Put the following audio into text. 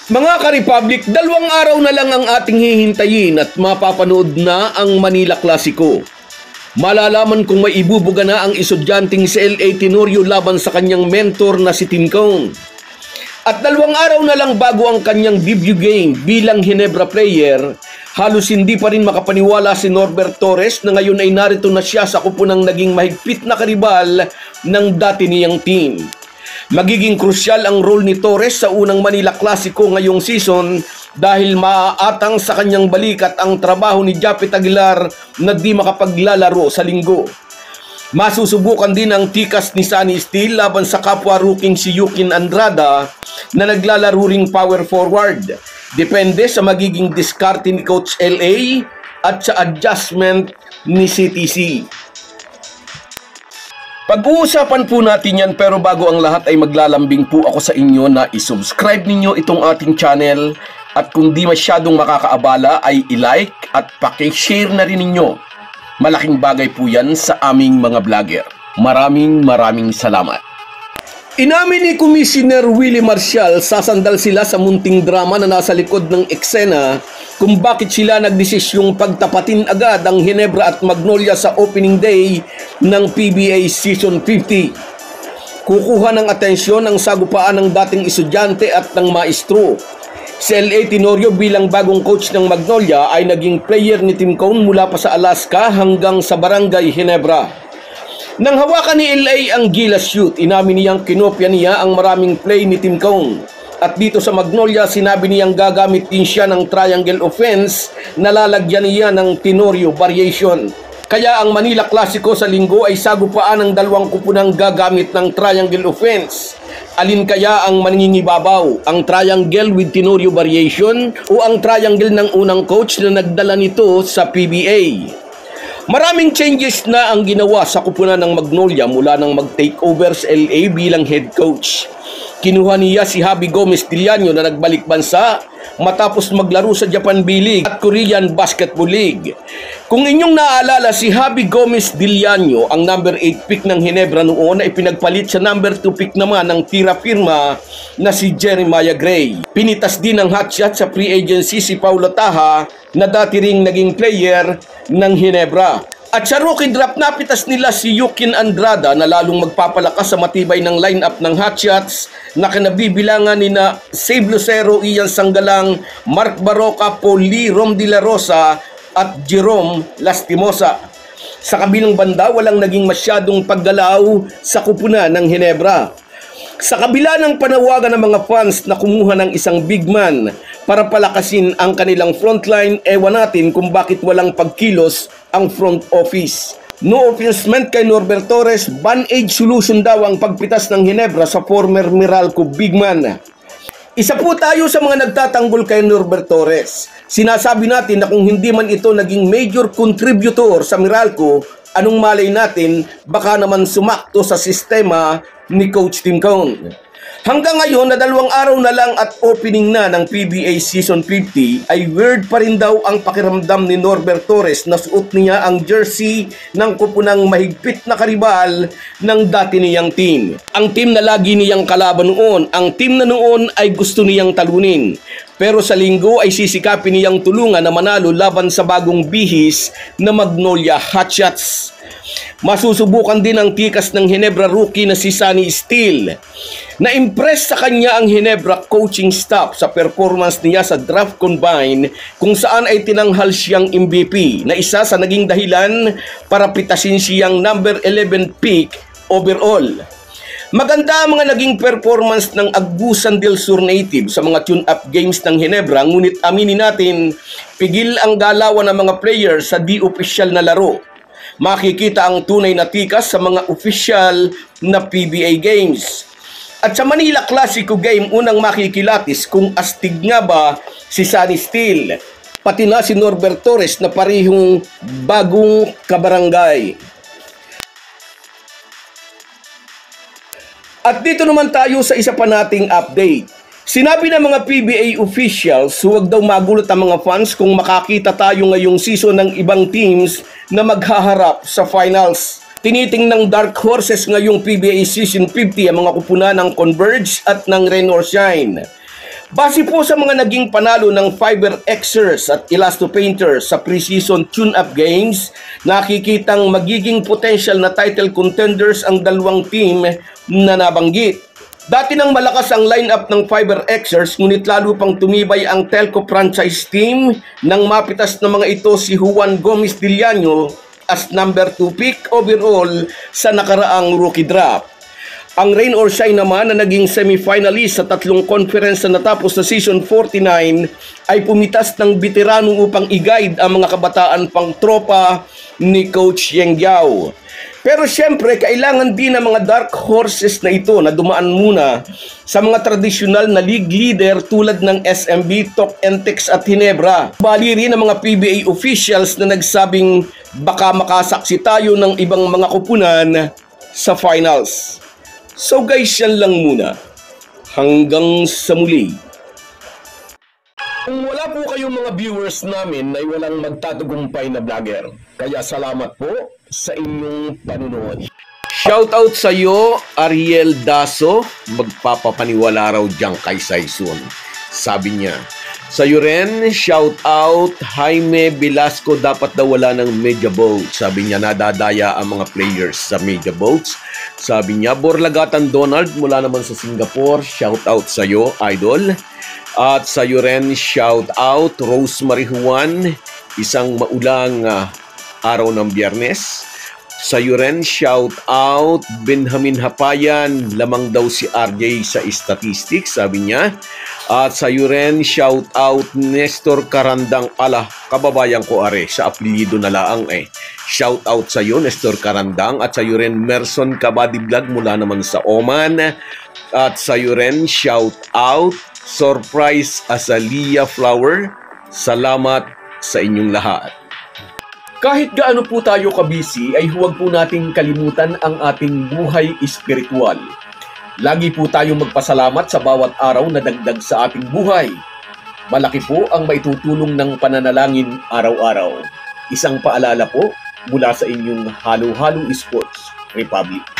Mga ka-Republic, 2 araw na lang ang ating hihintayin at mapapanood na ang Manila Clasico. Malalaman kung may ibubuga na ang estudyanteng si L.A. Tenorio laban sa kanyang mentor na si Tim Cone. At 2 araw na lang bago ang kanyang debut game bilang Ginebra player, halos hindi pa rin makapaniwala si Norbert Torres na ngayon ay narito na siya sa kupunang naging mahigpit na karibal ng dati niyang team. Magiging krusyal ang role ni Torres sa unang Manila Clasico ngayong season dahil maaatang sa kanyang balikat ang trabaho ni Japet Aguilar na di makapaglalaro sa linggo. Masusubukan din ang tikas ni Sunny Steele laban sa kapwa rookie si Yukin Andrada na naglalaro ring power forward. Depende sa magiging diskarte ni Coach LA at sa adjustment ni CTC. Pag-uusapan po natin yan, pero bago ang lahat ay maglalambing po ako sa inyo na isubscribe ninyo itong ating channel at kung di masyadong makakaabala ay i-like at paki-share na rin ninyo. Malaking bagay po yan sa aming mga vlogger. Maraming salamat. Inamin ni Commissioner Willie Marcial sasandal sila sa munting drama na nasa likod ng eksena kung bakit sila nagdesisyong pagtapatin agad ang Ginebra at Magnolia sa opening day ng PBA Season 50. Kukuha ng atensyon ang sagupaan ng dating estudyante at ng maestro. Si L.A. Tenorio bilang bagong coach ng Magnolia ay naging player ni Tim Cone mula pa sa Alaska hanggang sa Barangay Ginebra. Nang hawakan ni L.A. ang Gilas shoot, inamin niyang kinopya niya ang maraming play ni Tim Cone. At dito sa Magnolia, sinabi niyang gagamit din siya ng triangle offense na lalagyan niya ng Tenorio variation. Kaya ang Manila Clasico sa linggo ay sagupaan ng 2 kupunang gagamit ng triangle offense. Alin kaya ang maningibabaw? Ang triangle with Tenorio variation o ang triangle ng unang coach na nagdala nito sa PBA? Maraming changes na ang ginawa sa kupunan ng Magnolia mula nang mag-take over sa LA bilang head coach. Kinuha niya si Javi Gomez Diliano na nagbalik bansa matapos maglaro sa Japan B-League at Korean Basketball League. Kung inyong naaalala, si Javi Gomez Diliano, ang number 8 pick ng Ginebra noon, ay pinagpalit sa number 2 pick naman ng tira firma na si Jeremiah Gray. Pinitas din ng hotshot sa free agency si Paulo Taha na dati ring naging player ng Ginebra. At sa rookie draft, napitas nila si Yukin Andrada na lalong magpapalakas sa matibay ng lineup ng hotshots na kinabibilangan ni na Save Lucero, Ian Sanggalang, Mark Baroca, Paul Lee, Rom De La Rosa at Jerome Lastimosa. Sa kabilang banda, walang naging masyadong paggalaw sa kupunan ng Ginebra. Sa kabila ng panawagan ng mga fans na kumuha ng isang big man para palakasin ang kanilang frontline, ewan natin kung bakit walang pagkilos ang front office. No offense meant kay Norbert Torres, band-aid solution daw ang pagpitas ng Ginebra sa former Meralco big man. Isa po tayo sa mga nagtatanggol kay Norbert Torres. Sinasabi natin na kung hindi man ito naging major contributor sa Meralco, anong malay natin, baka naman sumakto sa sistema ni Coach Tim Cone. Hanggang ngayon na 2 araw na lang at opening na ng PBA Season 50 ay weird pa rin daw ang pakiramdam ni Norbert Torres na suot niya ang jersey ng kupunang mahigpit na karibal ng dati niyang team. Ang team na lagi niyang kalaban noon, ang team na noon ay gusto niyang talunin. Pero sa linggo ay sisikapin niyang tulungan na manalo laban sa bagong bihis na Magnolia Hotshots. Masusubukan din ang tikas ng Ginebra rookie na si Sunny Steele. Na-impress sa kanya ang Ginebra coaching staff sa performance niya sa draft combine kung saan ay tinanghal siyang MVP na isa sa naging dahilan para pitasin siyang number 11 pick overall. Maganda ang mga naging performance ng Agusan del Sur native sa mga tune-up games ng Ginebra, ngunit aminin natin, pigil ang galawan ng mga players sa di-official na laro. Makikita ang tunay na tikas sa mga official na PBA games. At sa Manila Clasico game, unang makikilatis kung astig nga ba si Sunny Steele, pati na si Norbert Torres na parehong bagong kabarangay. At dito naman tayo sa isa pa nating update. Sinabi ng mga PBA officials, huwag daw magulat ang mga fans kung makakita tayo ngayong season ng ibang teams na maghaharap sa finals. Tinitingnang dark horses ngayong PBA Season 50 ang mga kupunan ng Converge at ng Rain or Shine. Base po sa mga naging panalo ng Fiber Xers at Elasto Painters sa pre-season tune-up games, nakikitang magiging potential na title contenders ang dalawang team na nabanggit. Dati nang malakas ang lineup ng Fiber Xers, ngunit lalo pang tumibay ang Telco franchise team nang mapitas ng mga ito si Juan Gomez Diliano as number 2 pick overall sa nakaraang rookie draft. Ang Rain or Shine naman na naging semi-finalist sa tatlong conference na natapos sa season 49 ay pumitas ng veterano upang i-guide ang mga kabataan pang tropa ni Coach Yeng Giao. Pero syempre, kailangan din ng mga dark horses na ito na dumaan muna sa mga tradisyonal na league leader tulad ng SMB, Tok Entex at Hinebra. Bali rin ang mga PBA officials na nagsabing baka makasaksi tayo ng ibang mga kupunan sa finals. So guys, yan lang muna. Hanggang sa muli. Kung wala po kayong mga viewers namin ay walang magtatagumpay na vlogger. Kaya salamat po sa inyong panunood. Shoutout sa iyo, Ariel Daso. Magpapapaniwala raw dyan kay Saison. Sabi niya. Sa iyo rin, shoutout Jaime Velasco. Dapat daw wala ng media boat. Sabi niya, nadadaya ang mga players sa media boats. Sabi niya, Borlagatan Donald mula naman sa Singapore. Shoutout sa iyo, idol. At sa iyo rin, shoutout Rosemary Juan. Isang maulang araw ng Biyernes. Sa iyo rin, shoutout Benjamin Hapayan. Lamang daw si RJ sa statistics, sabi niya. At sa iyo rin, shoutout Nestor Karandang. Ala, kababayan ko are, sa apelyido na laang eh. Shoutout sa iyo, Nestor Karandang. At sa iyo rin, Merson Kabadi Vlog mula naman sa Oman. At sa iyo rin, shoutout Surprise Azalea Flower. Salamat sa inyong lahat. Kahit gaano po tayo kabisi ay huwag po nating kalimutan ang ating buhay espiritual. Lagi po tayong magpasalamat sa bawat araw na dagdag sa ating buhay. Malaki po ang maitutulong ng pananalangin araw-araw. Isang paalala po mula sa inyong Halo Halo Sports Republic.